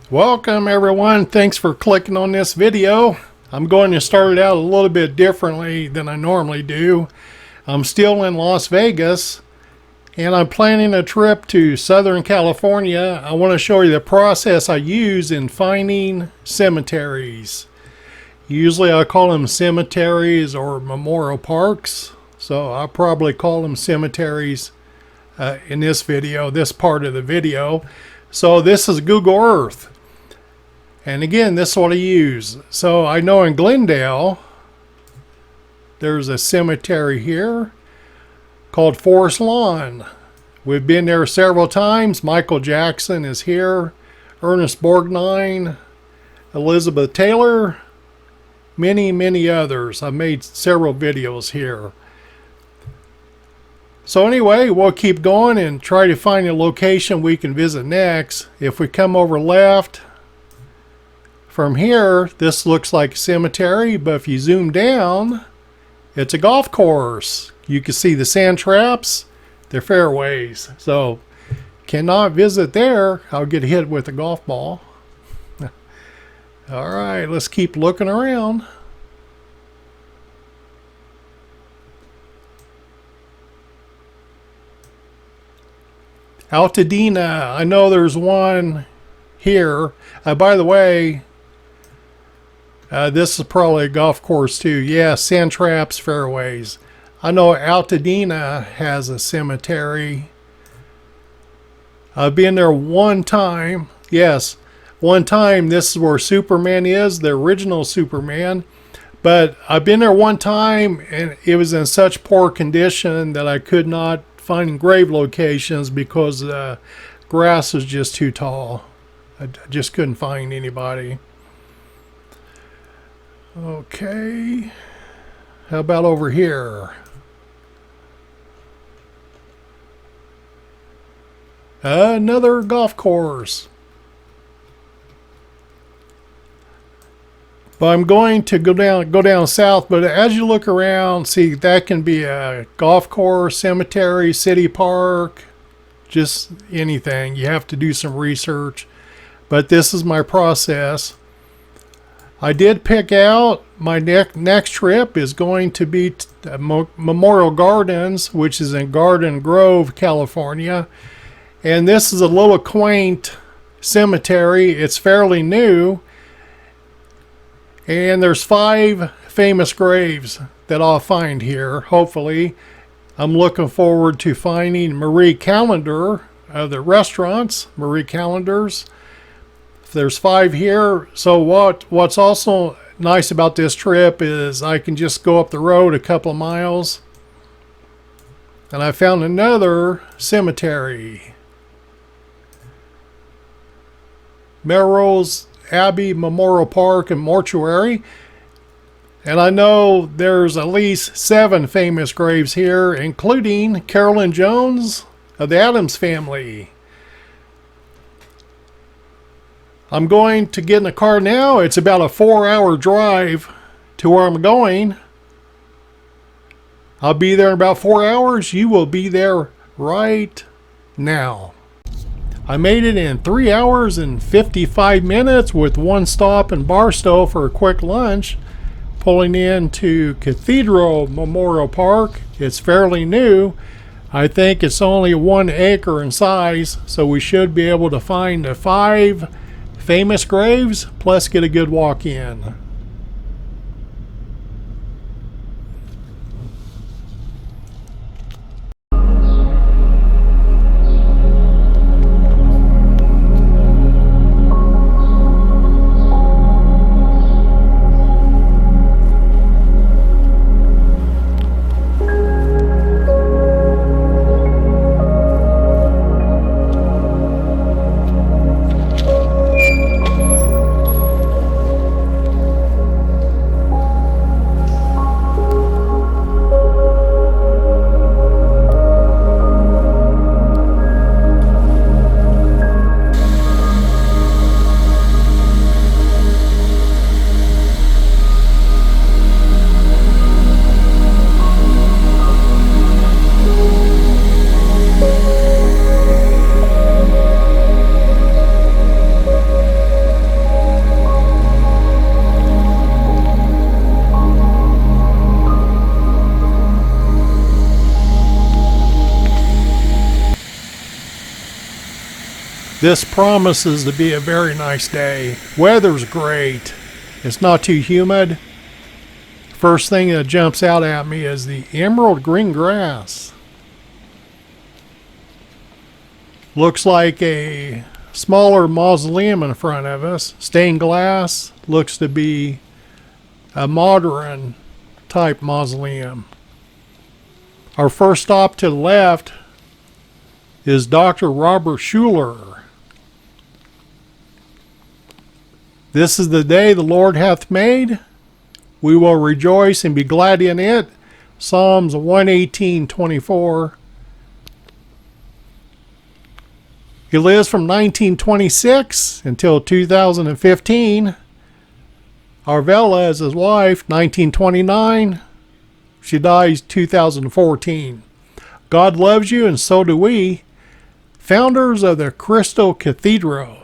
Welcome everyone, thanks for clicking on this video. I'm going to start it out a little bit differently than I normally do. I'm still in Las Vegas and I'm planning a trip to Southern California. I want to show you the process I use in finding cemeteries. Usually I call them cemeteries or memorial parks, so I'll probably call them cemeteries in this video, this part of the video. So this is Google Earth. And again, this is what I use. So I know in Glendale, there's a cemetery here called Forest Lawn. We've been there several times. Michael Jackson is here. Ernest Borgnine, Elizabeth Taylor, many others. I've made several videos here. So anyway, we'll keep going and try to find a location we can visit next. If we come over left, from here, this looks like a cemetery, but if you zoom down, it's a golf course. You can see the sand traps, they're fairways. So, cannot visit there. I'll get hit with a golf ball. All right, let's keep looking around. Altadena, I know there's one here. By the way, this is probably a golf course too. Yeah, sand traps, fairways. I know Altadena has a cemetery. I've been there one time. Yes, one time. This is where Superman is, the original Superman. But I've been there one time and it was in such poor condition that I could not find grave locations because the grass is just too tall. I just couldn't find anybody. Okay, how about over here? Another golf course. But I'm going to go down south, but as you look around, see that can be a golf course, cemetery, city park, just anything. You have to do some research, but this is my process. I did pick out my next trip is going to be Memorial Gardens, which is in Garden Grove, California. And this is a little quaint cemetery. It's fairly new. And there's 5 famous graves that I'll find here, hopefully. I'm looking forward to finding Marie Callender of the restaurants, Marie Callender's. There's 5 here. So what's also nice about this trip is I can just go up the road a couple of miles and I found another cemetery, Melrose Abbey Memorial Park and Mortuary. And I know there's at least 7 famous graves here, including Carolyn Jones of the Addams Family. I'm going to get in the car now. It's about a 4-hour drive to where I'm going. I'll be there in about 4 hours. You will be there right now. I made it in 3 hours and 55 minutes with one stop in Barstow for a quick lunch. Pulling into Cathedral Memorial Park. It's fairly new. I think it's only 1 acre in size, so we should be able to find the 5 famous graves, plus get a good walk in. This promises to be a very nice day. Weather's great. It's not too humid. First thing that jumps out at me is the emerald green grass. Looks like a smaller mausoleum in front of us. Stained glass. Looks to be a modern type mausoleum. Our first stop to the left is Dr. Robert Schuller. This is the day the Lord hath made. We will rejoice and be glad in it. Psalms 118:24. He lives from 1926 until 2015. Arvella is his wife, 1929. She dies 2014. God loves you, and so do we. Founders of the Crystal Cathedral.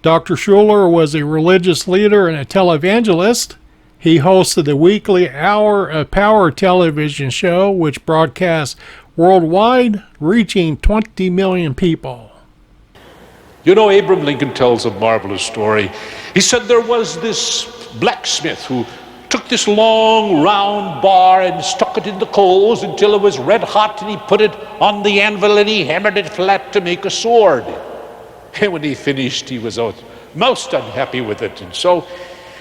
Dr. Schuller was a religious leader and a televangelist. He hosted the weekly Hour of Power television show, which broadcasts worldwide, reaching 20 million people. You know, Abraham Lincoln tells a marvelous story. He said there was this blacksmith who took this long round bar and stuck it in the coals until it was red hot, and he put it on the anvil and he hammered it flat to make a sword. And when he finished, he was most unhappy with it, and so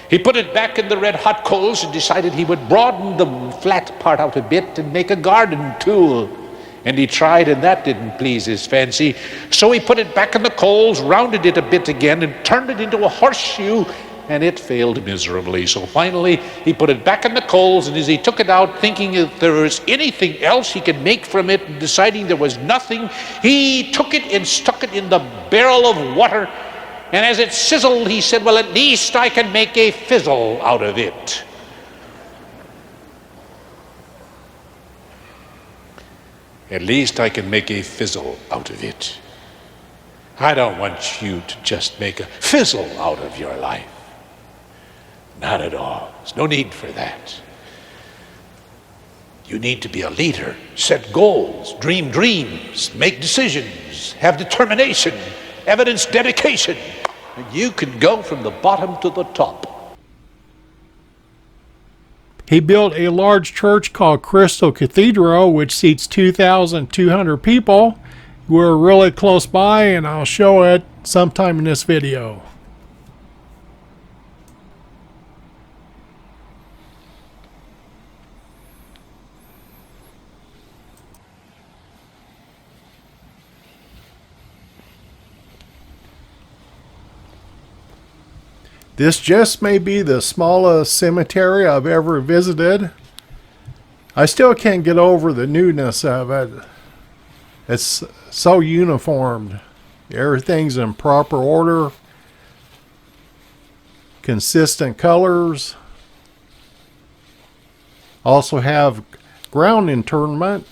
he put it back in the red hot coals and decided he would broaden the flat part out a bit and make a garden tool. And he tried, and that didn't please his fancy. So he put it back in the coals, rounded it a bit again, and turned it into a horseshoe, and it failed miserably. So finally, he put it back in the coals, and as he took it out, thinking if there was anything else he could make from it, and deciding there was nothing, he took it and stuck it in the barrel of water. And as it sizzled, he said, well, at least I can make a fizzle out of it. At least I can make a fizzle out of it. I don't want you to just make a fizzle out of your life. Not at all. There's no need for that. You need to be a leader, set goals, dream dreams, make decisions, have determination, evidence dedication. And you can go from the bottom to the top. He built a large church called Crystal Cathedral, which seats 2,200 people. We're really close by, and I'll show it sometime in this video. This just may be the smallest cemetery I've ever visited. I still can't get over the newness of it. It's so uniformed. Everything's in proper order. Consistent colors. Also have ground interment.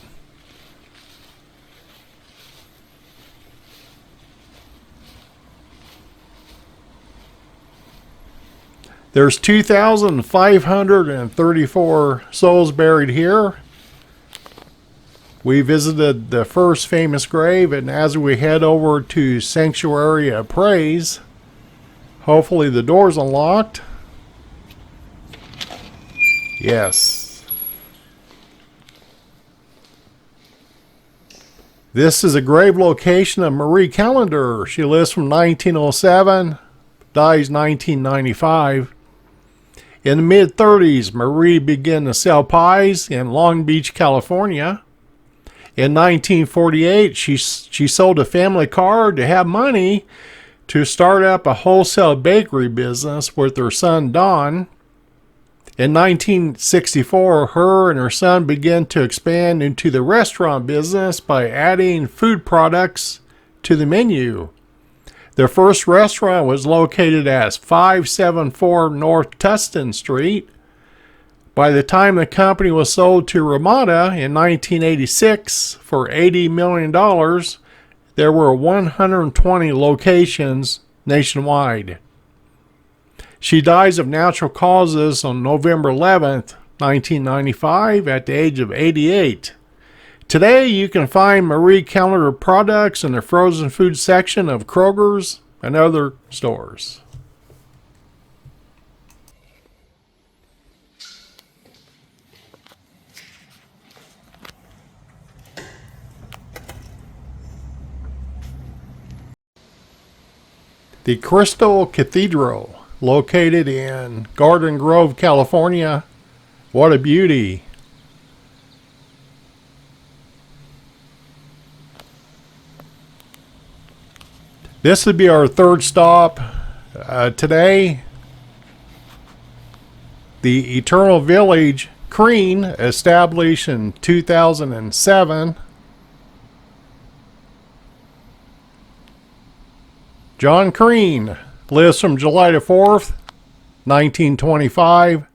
There's 2,534 souls buried here. We visited the first famous grave, and as we head over to Sanctuary of Praise, hopefully the door's unlocked. Yes. This is a grave location of Marie Callender. She lives from 1907, dies 1995. In the mid-30s, Marie began to sell pies in Long Beach, California. In 1948, she sold a family car to have money to start up a wholesale bakery business with her son, Don. In 1964, her and her son began to expand into the restaurant business by adding food products to the menu. Their first restaurant was located at 574 North Tustin Street. By the time the company was sold to Ramada in 1986 for $80 million, there were 120 locations nationwide. She dies of natural causes on November 11th, 1995, at the age of 88. Today you can find Marie Callender products in the frozen food section of Kroger's and other stores. The Crystal Cathedral, located in Garden Grove, California. What a beauty. This would be our third stop today. The Eternal Village, Crean, established in 2007. John Crean lives from July the 4th, 1925.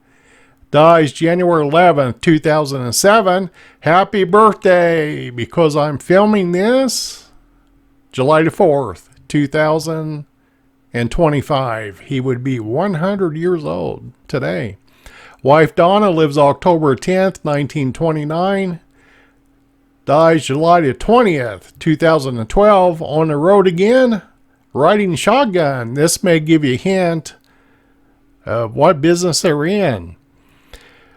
Dies January 11th, 2007. Happy birthday, because I'm filming this July the 4th, 2025. He would be 100 years old today. Wife Donna lives October 10th, 1929. Dies July the 20th, 2012. On the road again, riding shotgun. This may give you a hint of what business they're in.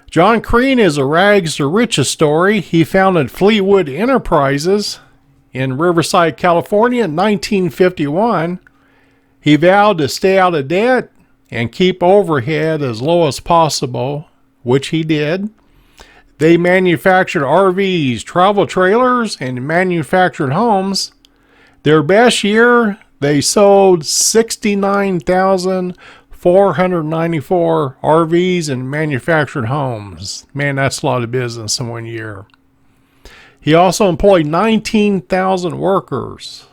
John Crean is a rags to riches story. He founded Fleetwood Enterprises in Riverside, California in 1951. He vowed to stay out of debt and keep overhead as low as possible, which he did. They manufactured RVs, travel trailers, and manufactured homes. Their best year, they sold 69,494 RVs and manufactured homes. Man, that's a lot of business in 1 year. He also employed 19,000 workers.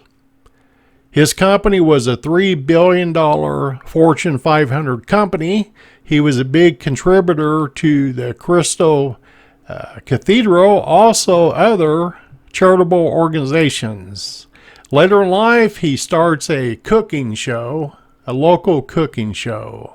His company was a $3 billion Fortune 500 company. He was a big contributor to the Crystal Cathedral, also other charitable organizations. Later in life, he starts a cooking show, a local cooking show.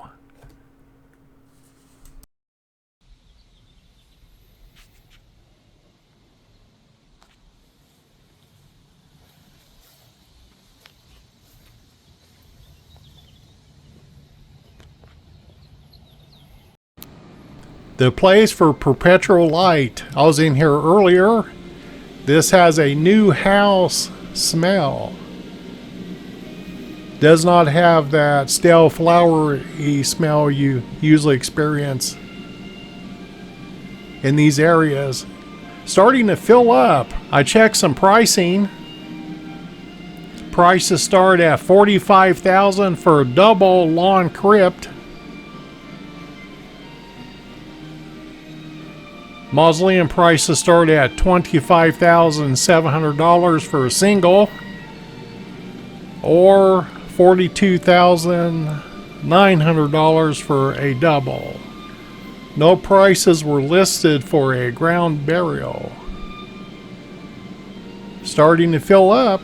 The place for perpetual light. I was in here earlier. This has a new house smell. Does not have that stale flowery smell you usually experience in these areas. Starting to fill up. I checked some pricing. Prices start at $45,000 for a double lawn crypt. Mausoleum prices start at $25,700 for a single, or $42,900 for a double. No prices were listed for a ground burial. Starting to fill up.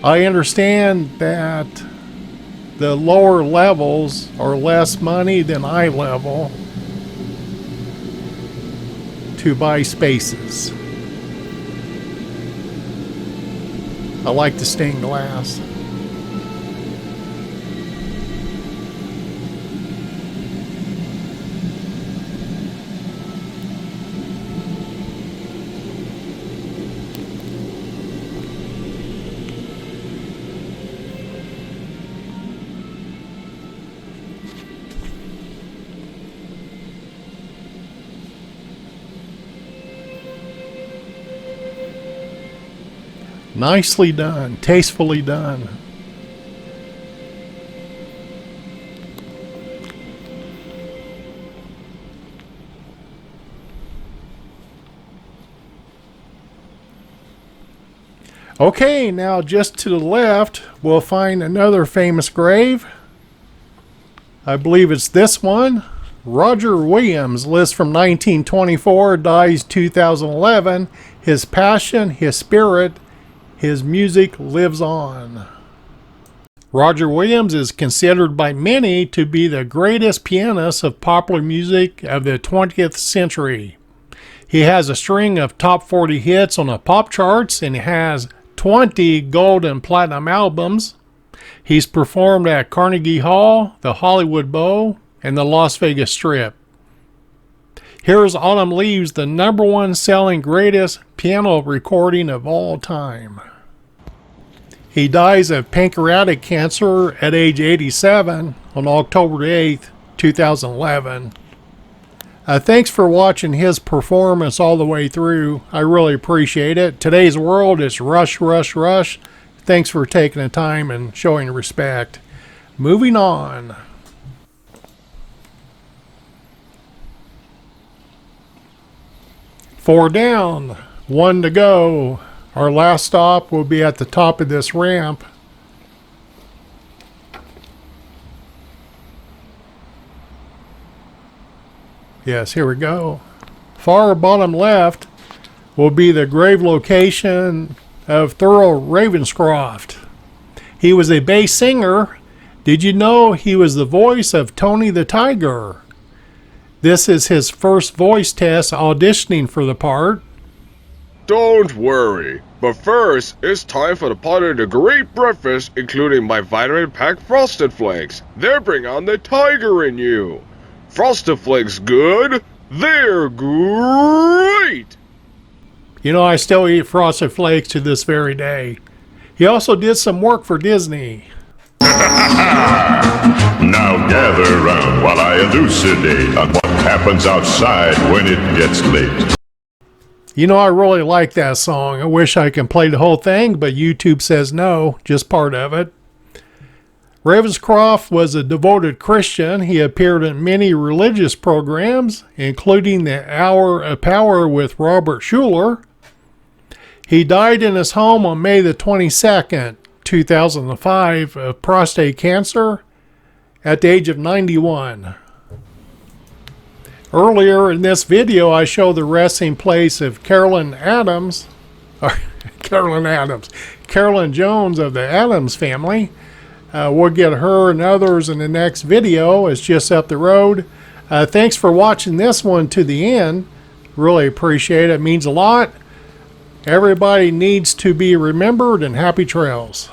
I understand that the lower levels are less money than eye level to buy spaces. I like the stained glass. Nicely done, tastefully done. Okay, now just to the left, we'll find another famous grave. I believe it's this one. Roger Williams lives from 1924, dies 2011. His passion, his spirit, his music lives on. Roger Williams is considered by many to be the greatest pianist of popular music of the 20th century. He has a string of top 40 hits on the pop charts and has 20 gold and platinum albums. He's performed at Carnegie Hall, the Hollywood Bowl, and the Las Vegas Strip. Here's Autumn Leaves, the #1 selling greatest piano recording of all time. He dies of pancreatic cancer at age 87 on October 8th, 2011. Thanks for watching his performance all the way through. I really appreciate it. Today's world is rush, rush, rush. Thanks for taking the time and showing respect. Moving on. Four down, one to go. Our last stop will be at the top of this ramp. Yes, here we go. Far bottom left will be the grave location of Thurl Ravenscroft. He was a bass singer. Did you know he was the voice of Tony the Tiger? This is his first voice test auditioning for the part. Don't worry, but first, it's time for the part of the great breakfast, including my vitamin-packed Frosted Flakes. They bring on the tiger in you. Frosted Flakes good? They're great! You know, I still eat Frosted Flakes to this very day. He also did some work for Disney. Now gather round while I elucidate on what happens outside when it gets late. You know, I really like that song. I wish I could play the whole thing, but YouTube says no, just part of it. Ravenscroft was a devoted Christian. He appeared in many religious programs, including the Hour of Power with Robert Schuller. He died in his home on May the 22nd, 2005, of prostate cancer at the age of 91. Earlier in this video, I showed the resting place of Carolyn Jones of the Addams Family. We'll get her and others in the next video. It's just up the road. Thanks for watching this one to the end. Really appreciate it. It means a lot. Everybody needs to be remembered, and happy trails.